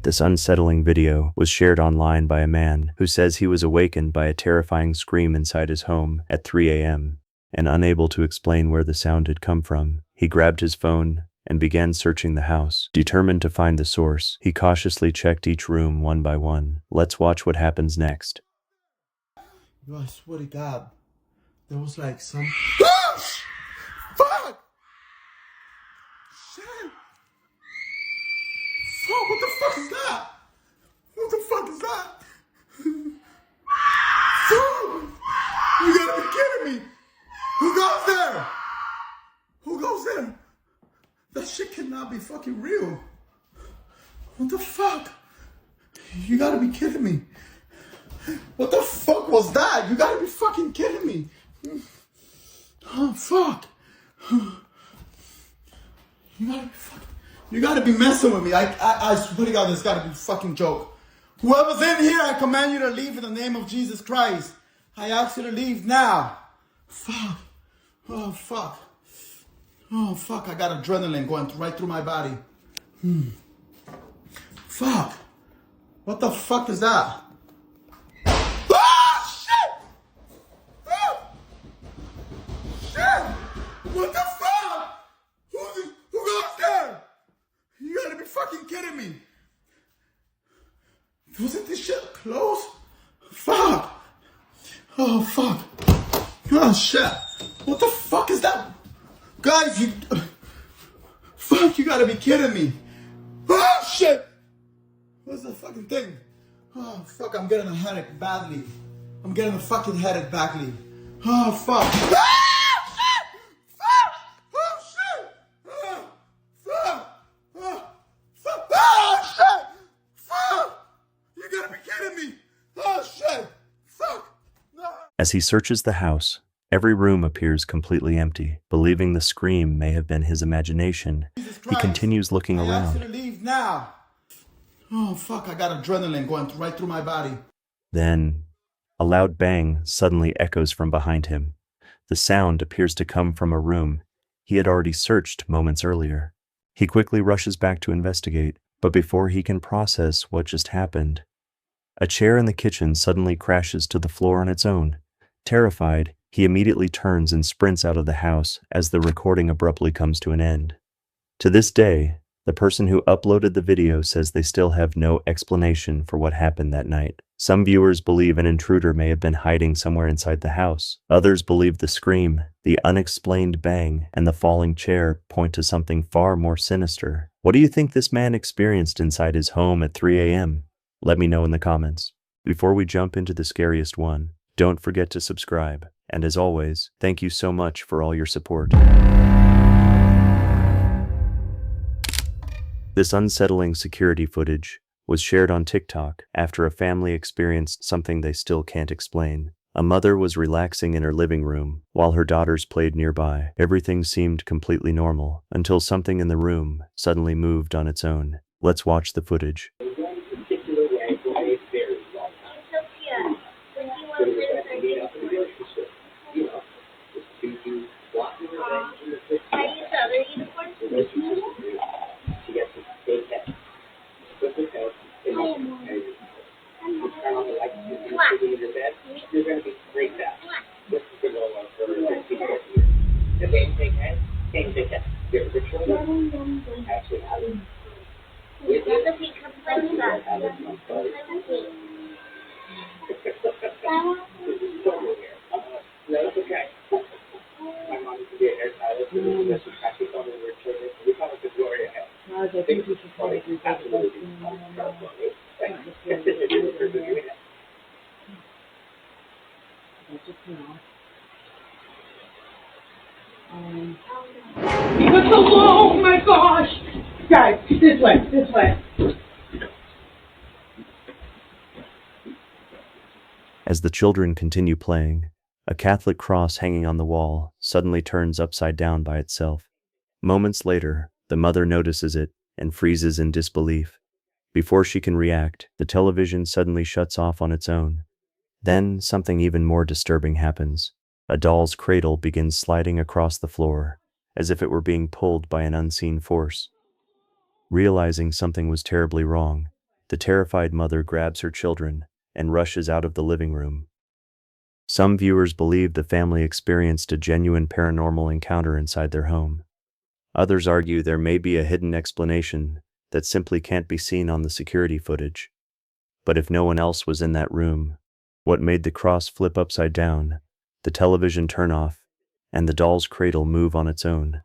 This unsettling video was shared online by a man who says he was awakened by a terrifying scream inside his home at 3 a.m. and unable to explain where the sound had come from. He grabbed his phone and began searching the house. Determined to find the source, he cautiously checked each room one by one. Let's watch what happens next. Yo, I swear to God, there was like some... Ah! Fuck! Shit! Fuck, what the fuck is that? What the fuck is that? Fuck! You gotta be kidding me! Who goes there? Who goes there? That shit cannot be fucking real. What the fuck? You gotta be kidding me. What the fuck was that? You gotta be fucking kidding me. Oh, fuck. You gotta be messing with me. I swear to God, this gotta be a fucking joke. Whoever's in here, I command you to leave in the name of Jesus Christ. I ask you to leave now. Fuck. Oh, fuck. Oh, fuck. I got adrenaline going right through my body. Fuck. What the fuck is that? Ah, shit! Ah! Shit! What the fuck? Who goes there? You gotta be fucking kidding me. Wasn't this shit close? Fuck. Oh, fuck. Oh, shit. What the fuck is that? Guys, you... Fuck, you gotta be kidding me. Oh, shit. What's the fucking thing? Oh, fuck, I'm getting a headache badly. I'm getting a fucking headache badly. Oh, fuck. Ah, shit! Fuck! Oh, shit! Oh, fuck! Oh, fuck! Oh, shit! Fuck! You gotta be kidding me! Oh, shit! Fuck! No. As he searches the house, every room appears completely empty. Believing the scream may have been his imagination, he continues looking around. I ask you to leave now. Oh, fuck, I got adrenaline going right through my body. Then, a loud bang suddenly echoes from behind him. The sound appears to come from a room he had already searched moments earlier. He quickly rushes back to investigate, but before he can process what just happened, a chair in the kitchen suddenly crashes to the floor on its own. Terrified, he immediately turns and sprints out of the house as the recording abruptly comes to an end. To this day, the person who uploaded the video says they still have no explanation for what happened that night. Some viewers believe an intruder may have been hiding somewhere inside the house. Others believe the scream, the unexplained bang, and the falling chair point to something far more sinister. What do you think this man experienced inside his home at 3 a.m.? Let me know in the comments. Before we jump into the scariest one, don't forget to subscribe. And as always, thank you so much for all your support. This unsettling security footage was shared on TikTok after a family experienced something they still can't explain. A mother was relaxing in her living room while her daughters played nearby. Everything seemed completely normal until something in the room suddenly moved on its own. Let's watch the footage. Oh my gosh! Guys, this way. As the children continue playing, a Catholic cross hanging on the wall suddenly turns upside down by itself. Moments later, the mother notices it and freezes in disbelief. Before she can react, the television suddenly shuts off on its own. Then something even more disturbing happens. A doll's cradle begins sliding across the floor, as if it were being pulled by an unseen force. Realizing something was terribly wrong, The terrified mother grabs her children and rushes out of the living room. Some viewers believe the family experienced a genuine paranormal encounter inside their home. Others argue there may be a hidden explanation that simply can't be seen on the security footage. But if no one else was in that room, what made the cross flip upside down, the television turn off, and the doll's cradle move on its own?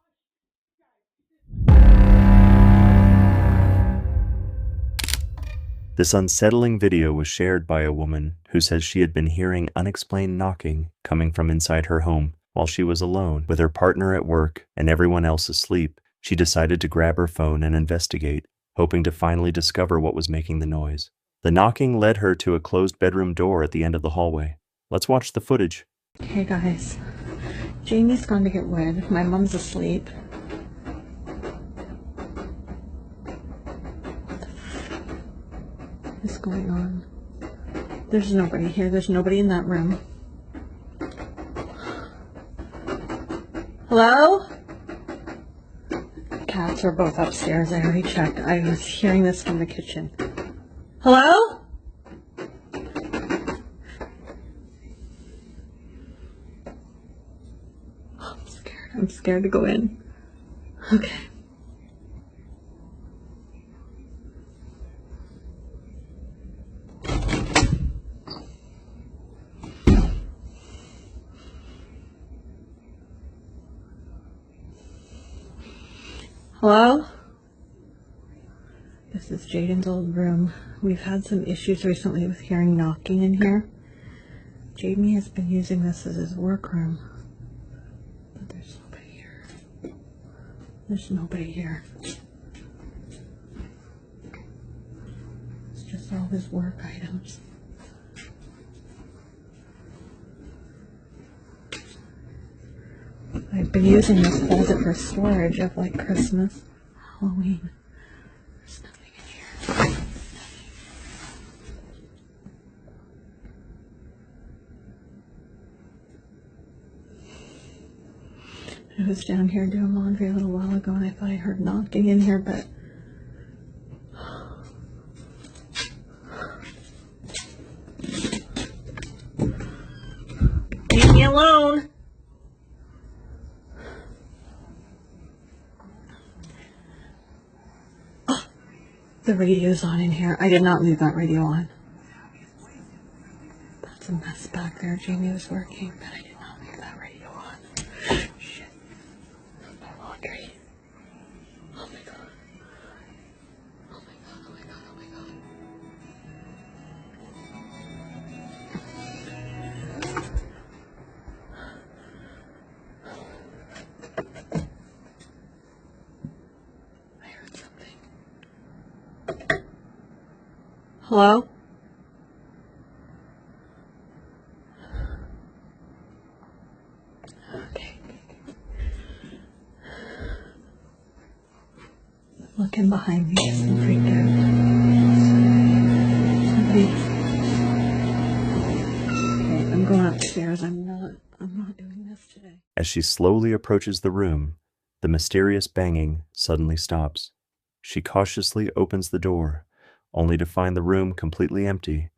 This unsettling video was shared by a woman who says she had been hearing unexplained knocking coming from inside her home while she was alone with her partner at work and everyone else asleep. She decided to grab her phone and investigate, hoping to finally discover what was making the noise. The knocking led her to a closed bedroom door at the end of the hallway. Let's watch the footage. Hey guys, Jamie's gone to get wood. My mom's asleep. What is going on? There's nobody here. There's nobody in that room. Hello? Cats are both upstairs. I already checked. I was hearing this from the kitchen. Hello? I'm scared to go in. Okay. Hello? This is Jaden's old room. We've had some issues recently with hearing knocking in here. Jaden has been using this as his workroom. But there's nobody here. There's nobody here. It's just all his work items. I've been using this closet for storage of like Christmas, Halloween. There's nothing in here. I was down here doing laundry a little while ago and I thought I heard knocking in here, but leave me alone. Oh, the radio's on in here. I did not leave that radio on. That's a mess back there. Jamie was working, but I did not leave that radio on. Shit. My laundry. Oh my god. Oh my god, oh my god, oh my god. I heard something. Hello? Okay. Looking behind me, getting freaked out. Somebody. Okay, I'm going upstairs. I'm not doing this today. As she slowly approaches the room, the mysterious banging suddenly stops. She cautiously opens the door, only to find the room completely empty.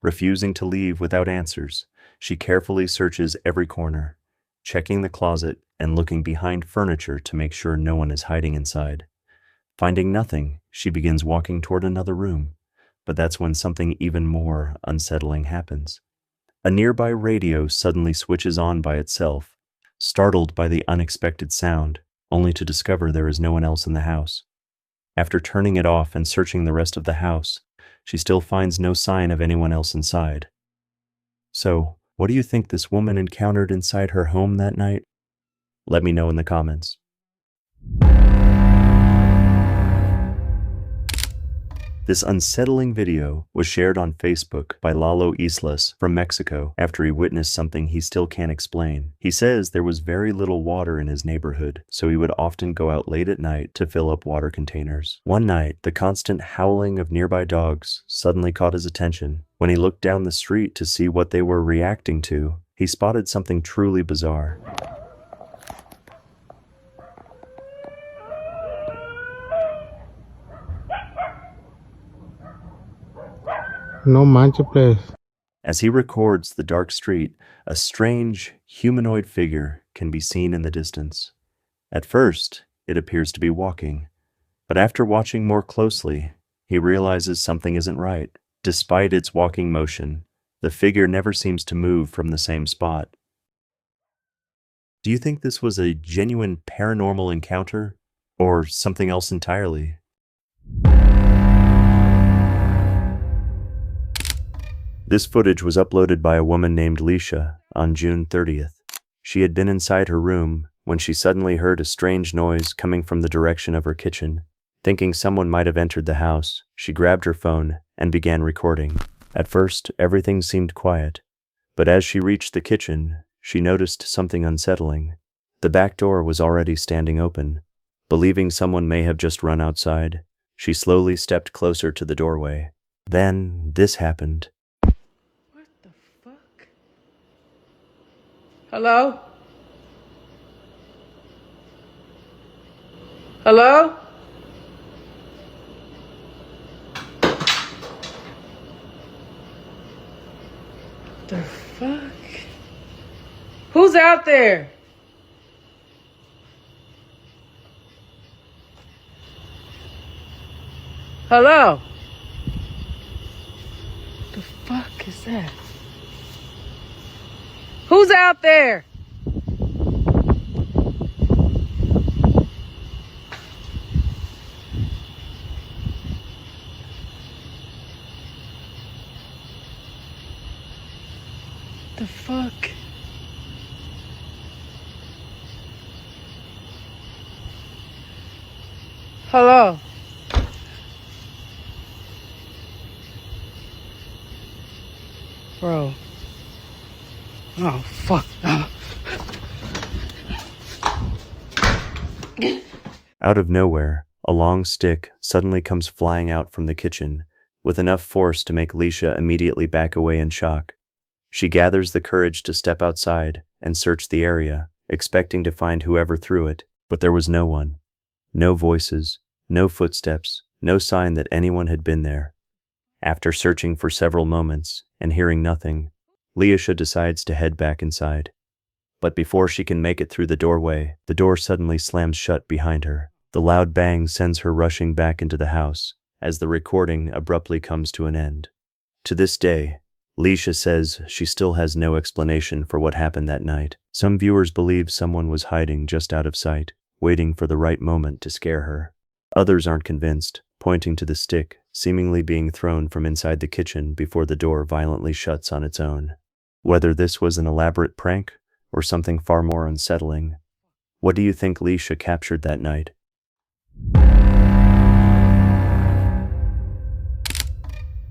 Refusing to leave without answers, she carefully searches every corner, checking the closet and looking behind furniture to make sure no one is hiding inside. Finding nothing, she begins walking toward another room, but that's when something even more unsettling happens. A nearby radio suddenly switches on by itself, startled by the unexpected sound, only to discover there is no one else in the house. After turning it off and searching the rest of the house, she still finds no sign of anyone else inside. So, what do you think this woman encountered inside her home that night? Let me know in the comments. This unsettling video was shared on Facebook by Lalo Islas from Mexico after he witnessed something he still can't explain. He says there was very little water in his neighborhood, so he would often go out late at night to fill up water containers. One night, the constant howling of nearby dogs suddenly caught his attention. When he looked down the street to see what they were reacting to, he spotted something truly bizarre. No mancha place. As he records the dark street, a strange, humanoid figure can be seen in the distance. At first, it appears to be walking, but after watching more closely, he realizes something isn't right. Despite its walking motion, the figure never seems to move from the same spot. Do you think this was a genuine paranormal encounter, or something else entirely? This footage was uploaded by a woman named Leisha on June 30th. She had been inside her room when she suddenly heard a strange noise coming from the direction of her kitchen. Thinking someone might have entered the house, she grabbed her phone and began recording. At first, everything seemed quiet, but as she reached the kitchen, she noticed something unsettling. The back door was already standing open. Believing someone may have just run outside, she slowly stepped closer to the doorway. Then, this happened. What the fuck? Hello? Hello? The fuck? Who's out there? Hello? The fuck is that? Who's out there? The fuck? Hello? Bro. Oh, fuck. Out of nowhere, a long stick suddenly comes flying out from the kitchen, with enough force to make Leisha immediately back away in shock. She gathers the courage to step outside and search the area, expecting to find whoever threw it, but there was no one. No voices, no footsteps, no sign that anyone had been there. After searching for several moments and hearing nothing, Leisha decides to head back inside. But before she can make it through the doorway, the door suddenly slams shut behind her. The loud bang sends her rushing back into the house as the recording abruptly comes to an end. To this day, Leisha says she still has no explanation for what happened that night. Some viewers believe someone was hiding just out of sight, waiting for the right moment to scare her. Others aren't convinced, pointing to the stick seemingly being thrown from inside the kitchen before the door violently shuts on its own. Whether this was an elaborate prank or something far more unsettling, what do you think Leisha captured that night?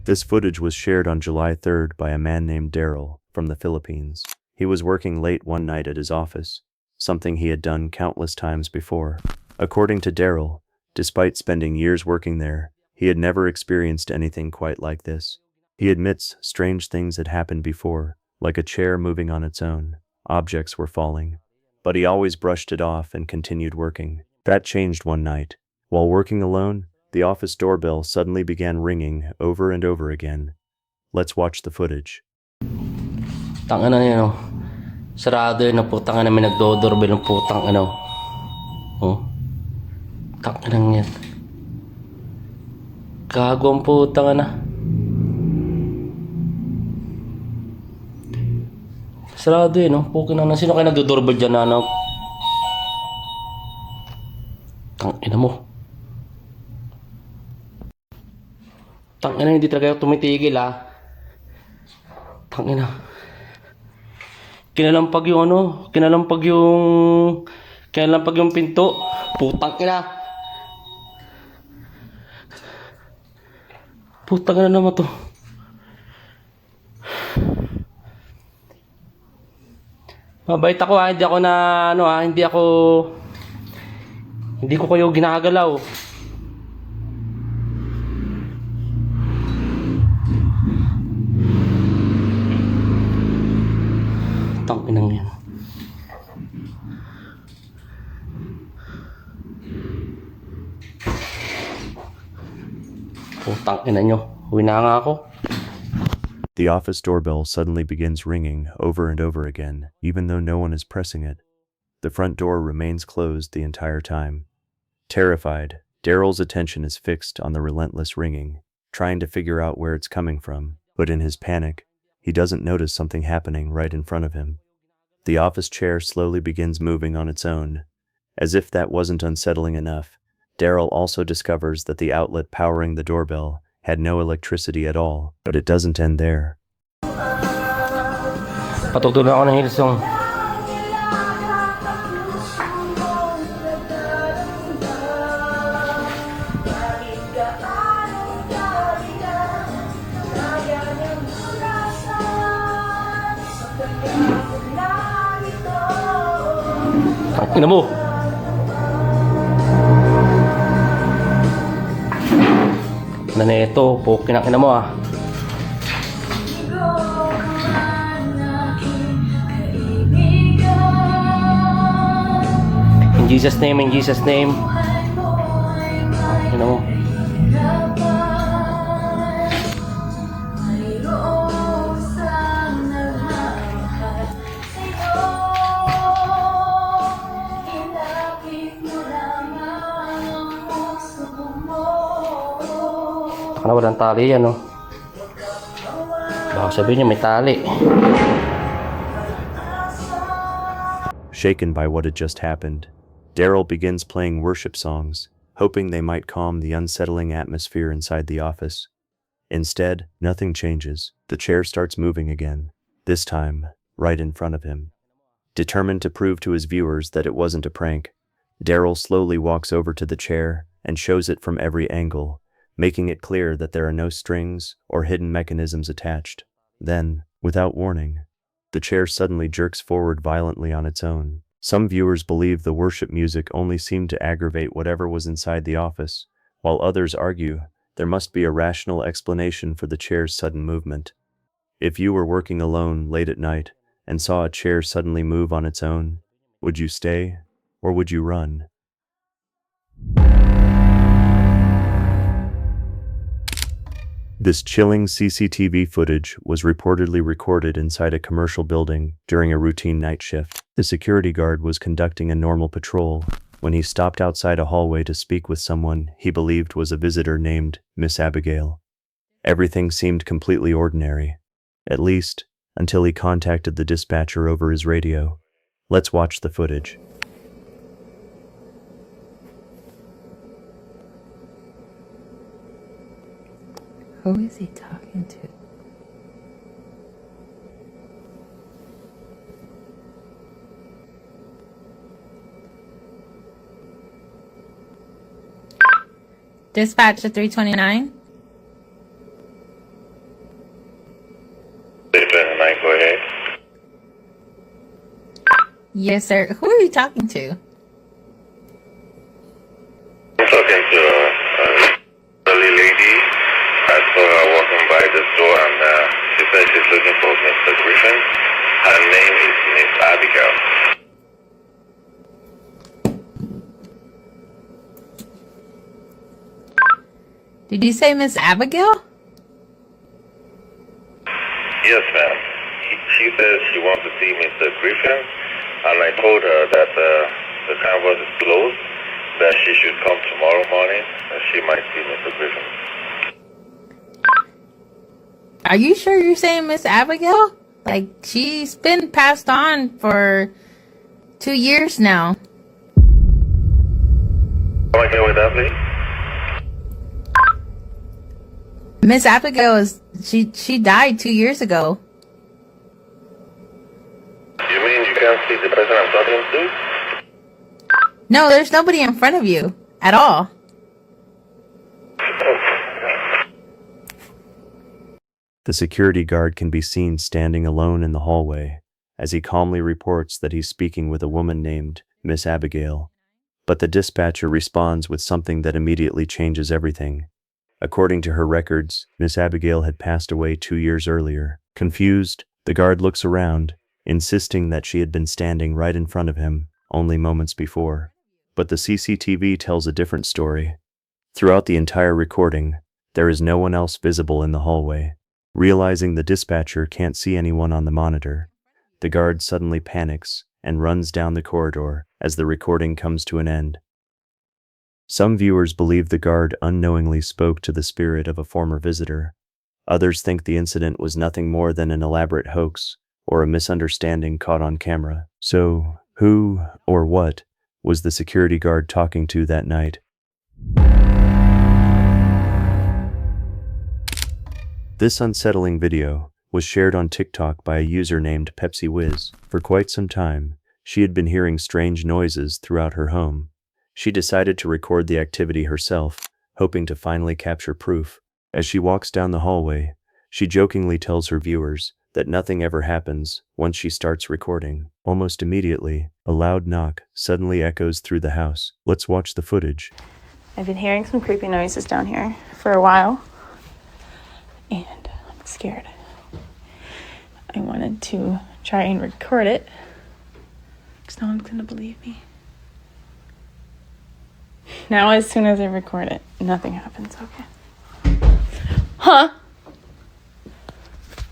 This footage was shared on July 3rd by a man named Daryl from the Philippines. He was working late one night at his office, something he had done countless times before. According to Daryl, despite spending years working there, he had never experienced anything quite like this. He admits strange things had happened before, like a chair moving on its own. Objects were falling, but he always brushed it off and continued working. That changed one night. While working alone, the office doorbell suddenly began ringing over and over again. Let's watch the footage. Tangina niyo, no? Sarado yun, putang na may nagdo-doorbell ng putang ano. Oh. Tangina yan. Gago ang putang na. Sarado yun, no? Pukin na. Sino kayo nagdo-doorbell dyan na ano? Tangina mo. Tangina, hindi talaga ako tumitigil, ha. Tangina. Kinalampag yung ano, kinalampag yung pinto. Putang ina. Putang ina naman to. Mabait ako, ha, hindi ako na ano, ha, hindi ko kayo ginagalaw. Tanginang yan. Putang ina nyo. Uwi na nga ako. The office doorbell suddenly begins ringing over and over again, even though no one is pressing it. The front door remains closed the entire time. Terrified, Daryl's attention is fixed on the relentless ringing, trying to figure out where it's coming from, but in his panic, he doesn't notice something happening right in front of him. The office chair slowly begins moving on its own. As if that wasn't unsettling enough, Daryl also discovers that the outlet powering the doorbell had no electricity at all, but it doesn't end there. Patutunan ako ng Hillsong. Ina mo. Ano na ito? Pokin ang ina mo ah. In Jesus' name, in Jesus' name. Ina mo. Baka walang tali yan, no? Baka sabihin niya may tali. Shaken by what had just happened, Daryl begins playing worship songs, hoping they might calm the unsettling atmosphere inside the office. Instead, nothing changes. The chair starts moving again, this time right in front of him. Determined to prove to his viewers that it wasn't a prank, Daryl slowly walks over to the chair and shows it from every angle, making it clear that there are no strings or hidden mechanisms attached. Then, without warning, the chair suddenly jerks forward violently on its own. Some viewers believe the worship music only seemed to aggravate whatever was inside the office, while others argue there must be a rational explanation for the chair's sudden movement. If you were working alone late at night and saw a chair suddenly move on its own, would you stay or would you run? This chilling CCTV footage was reportedly recorded inside a commercial building during a routine night shift. The security guard was conducting a normal patrol when he stopped outside a hallway to speak with someone he believed was a visitor named Miss Abigail. Everything seemed completely ordinary, at least until he contacted the dispatcher over his radio. Let's watch the footage. Who is he talking to? Dispatch to 329. 329, go ahead. Yes, sir. Who are you talking to? I'm talking to a elderly lady. I saw her walking by the store and she said she's looking for Mr. Griffin. Her name is Miss Abigail. Did you say Miss Abigail? Yes, ma'am. She says she wants to see Mr. Griffin, and I told her that the canvas is closed, that she should come tomorrow morning, and she might see Mr. Griffin. Are you sure you're saying Miss Abigail? Like, she's been passed on for 2 years now. Come again with that, please? Miss Abigail she died 2 years ago. You mean you can't see the person I'm talking to? No, there's nobody in front of you at all. The security guard can be seen standing alone in the hallway as he calmly reports that he's speaking with a woman named Miss Abigail. But the dispatcher responds with something that immediately changes everything. According to her records, Miss Abigail had passed away 2 years earlier. Confused, the guard looks around, insisting that she had been standing right in front of him only moments before. But the CCTV tells a different story. Throughout the entire recording, there is no one else visible in the hallway. Realizing the dispatcher can't see anyone on the monitor, the guard suddenly panics and runs down the corridor as the recording comes to an end. Some viewers believe the guard unknowingly spoke to the spirit of a former visitor. Others think the incident was nothing more than an elaborate hoax or a misunderstanding caught on camera. So, who or what was the security guard talking to that night? This unsettling video was shared on TikTok by a user named Pepsi Whiz. For quite some time, she had been hearing strange noises throughout her home. She decided to record the activity herself, hoping to finally capture proof. As she walks down the hallway, she jokingly tells her viewers that nothing ever happens once she starts recording. Almost immediately, a loud knock suddenly echoes through the house. Let's watch the footage. I've been hearing some creepy noises down here for a while, and I'm scared. I wanted to try and record it, because no one's gonna believe me. Now, as soon as I record it, nothing happens, okay? Huh?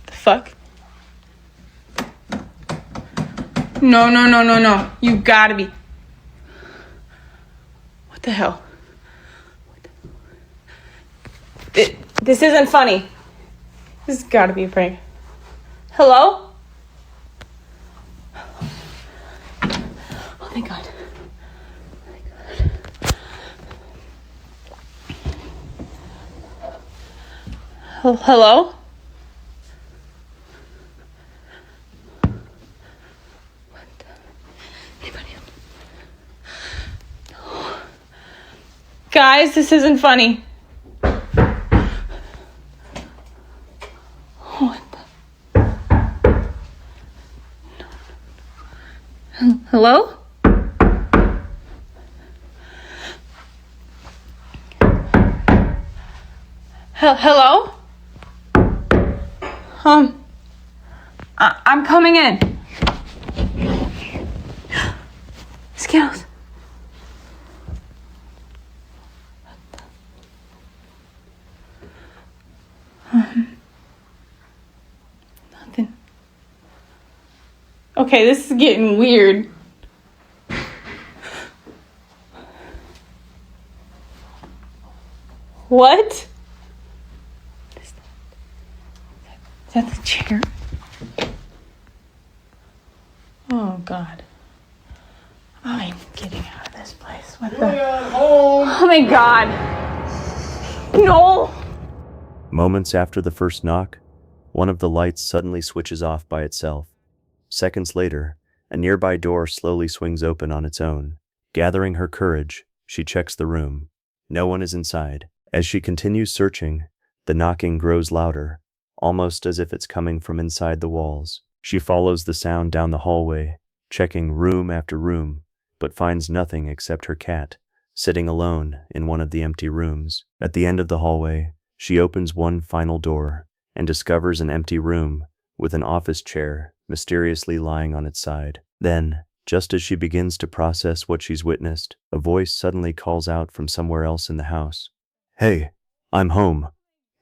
The fuck? No. You gotta be. What the hell? This isn't funny. This has gotta be a prank. Hello? Oh my god. Hello? What the? Anybody else? No. Guys, this isn't funny. What the? No. Hello? Hello? I'm coming in. Skittles. Nothing. Okay, this is getting weird. What? Is that the chair? Oh God. I'm getting out of this place. What the? Oh my God. No. Moments after the first knock, one of the lights suddenly switches off by itself. Seconds later, a nearby door slowly swings open on its own. Gathering her courage, she checks the room. No one is inside. As she continues searching, the knocking grows louder, almost as if it's coming from inside the walls. She follows the sound down the hallway, checking room after room, but finds nothing except her cat, sitting alone in one of the empty rooms. At the end of the hallway, she opens one final door and discovers an empty room with an office chair mysteriously lying on its side. Then, just as she begins to process what she's witnessed, a voice suddenly calls out from somewhere else in the house. "Hey, I'm home."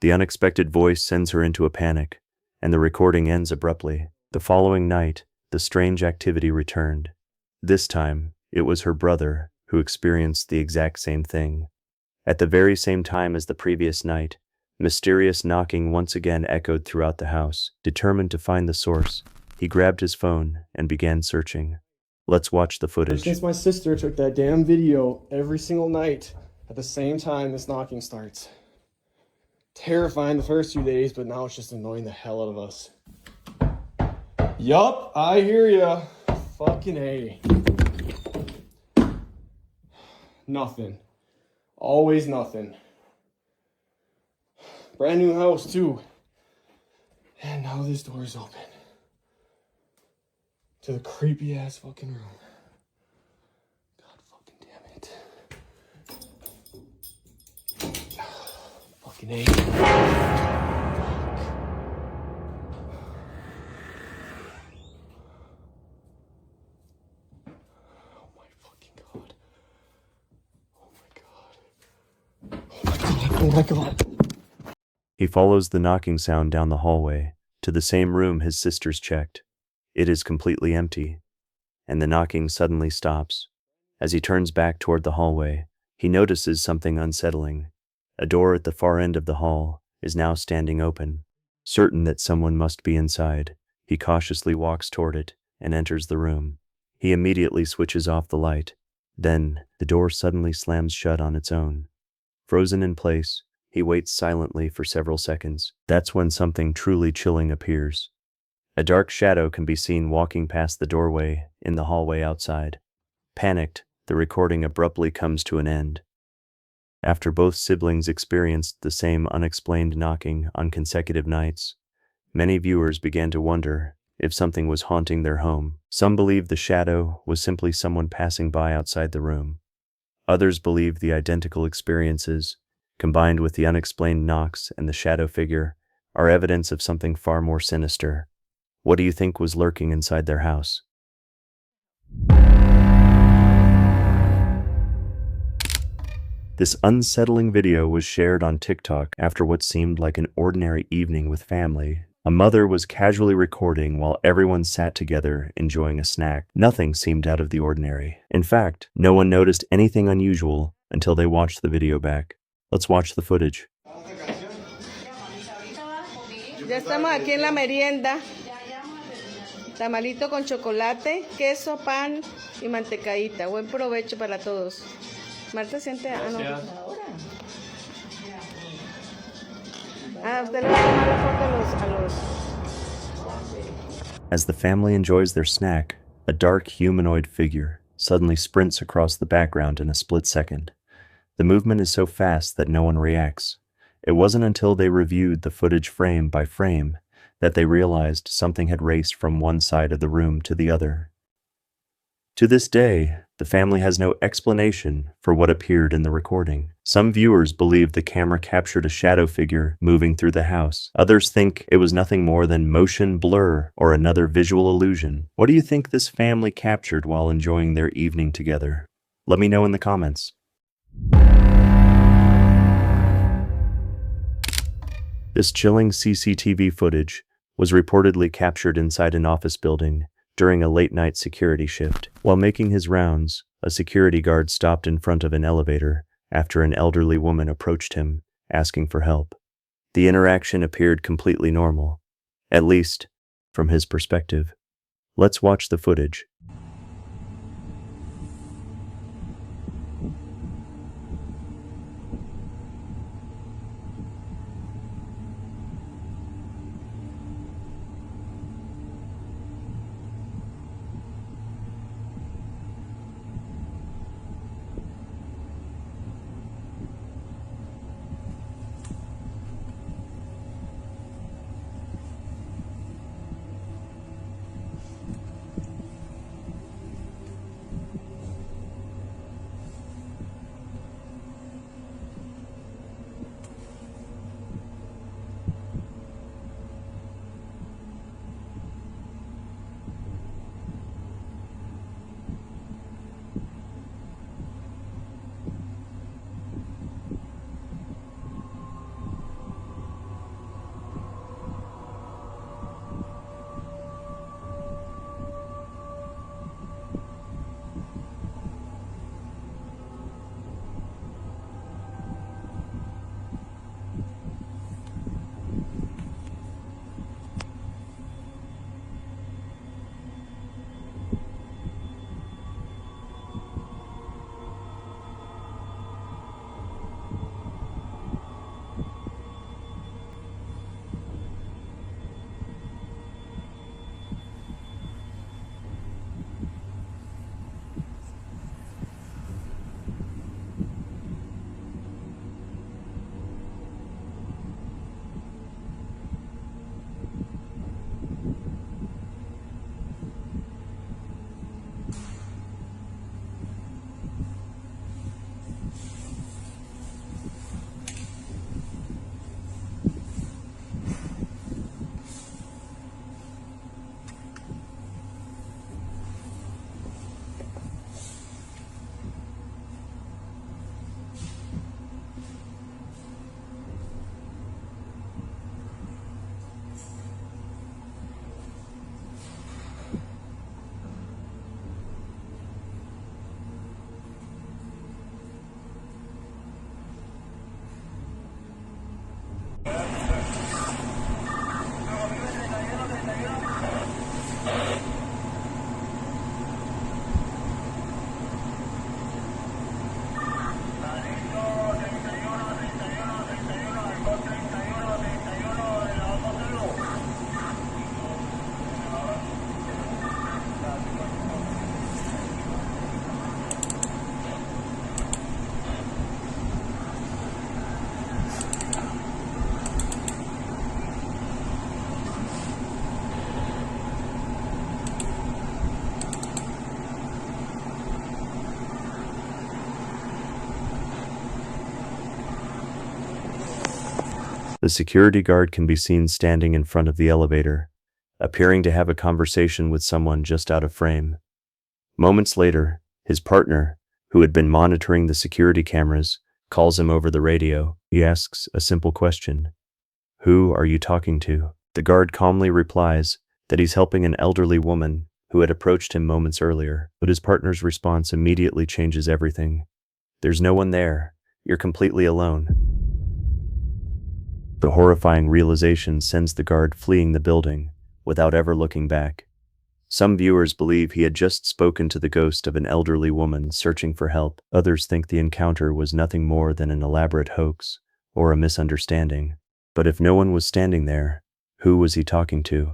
The unexpected voice sends her into a panic, and the recording ends abruptly. The following night, the strange activity returned. This time, it was her brother who experienced the exact same thing. At the very same time as the previous night, mysterious knocking once again echoed throughout the house. Determined to find the source, he grabbed his phone and began searching. Let's watch the footage. Since my sister took that damn video every single night at the same time this knocking starts. Terrifying the first few days, but now it's just annoying the hell out of us. Yup, I hear ya. Fucking A. Nothing. Always nothing. Brand new house too. And now this door is open. To the creepy ass fucking room. God fucking damn it. Fucking A. Oh my god. Oh my god. He follows the knocking sound down the hallway to the same room his sisters checked. It is completely empty, and the knocking suddenly stops. As he turns back toward the hallway, he notices something unsettling. A door at the far end of the hall is now standing open. Certain that someone must be inside, he cautiously walks toward it and enters the room. He immediately switches off the light. Then, the door suddenly slams shut on its own. Frozen in place, he waits silently for several seconds. That's when something truly chilling appears. A dark shadow can be seen walking past the doorway in the hallway outside. Panicked, the recording abruptly comes to an end. After both siblings experienced the same unexplained knocking on consecutive nights, many viewers began to wonder if something was haunting their home. Some believed the shadow was simply someone passing by outside the room. Others believed the identical experiences, combined with the unexplained knocks and the shadow figure, are evidence of something far more sinister. What do you think was lurking inside their house? This unsettling video was shared on TikTok after what seemed like an ordinary evening with family. A mother was casually recording while everyone sat together enjoying a snack. Nothing seemed out of the ordinary. In fact, no one noticed anything unusual until they watched the video back. Let's watch the footage. Ya estamos aquí en la merienda. Tamalito con chocolate, queso, pan y mantecadita. Buen provecho para todos. Marta siente... no. Usted le va a tomar la foto a los... As the family enjoys their snack, a dark humanoid figure suddenly sprints across the background in a split second. The movement is so fast that no one reacts. It wasn't until they reviewed the footage frame by frame that they realized something had raced from one side of the room to the other. To this day, the family has no explanation for what appeared in the recording. Some viewers believe the camera captured a shadow figure moving through the house. Others think it was nothing more than motion blur or another visual illusion. What do you think this family captured while enjoying their evening together? Let me know in the comments. This chilling CCTV footage was reportedly captured inside an office building during a late-night security shift. While making his rounds, a security guard stopped in front of an elevator after an elderly woman approached him, asking for help. The interaction appeared completely normal, at least from his perspective. Let's watch the footage. The security guard can be seen standing in front of the elevator, appearing to have a conversation with someone just out of frame. Moments later, his partner, who had been monitoring the security cameras, calls him over the radio. He asks a simple question. "Who are you talking to?" The guard calmly replies that he's helping an elderly woman who had approached him moments earlier, but his partner's response immediately changes everything. "There's no one there. You're completely alone." The horrifying realization sends the guard fleeing the building without ever looking back. Some viewers believe he had just spoken to the ghost of an elderly woman searching for help. Others think the encounter was nothing more than an elaborate hoax or a misunderstanding. But if no one was standing there, who was he talking to?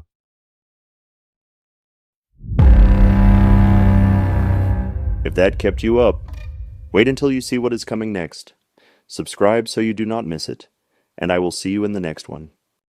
If that kept you up, wait until you see what is coming next. Subscribe so you do not miss it, and I will see you in the next one.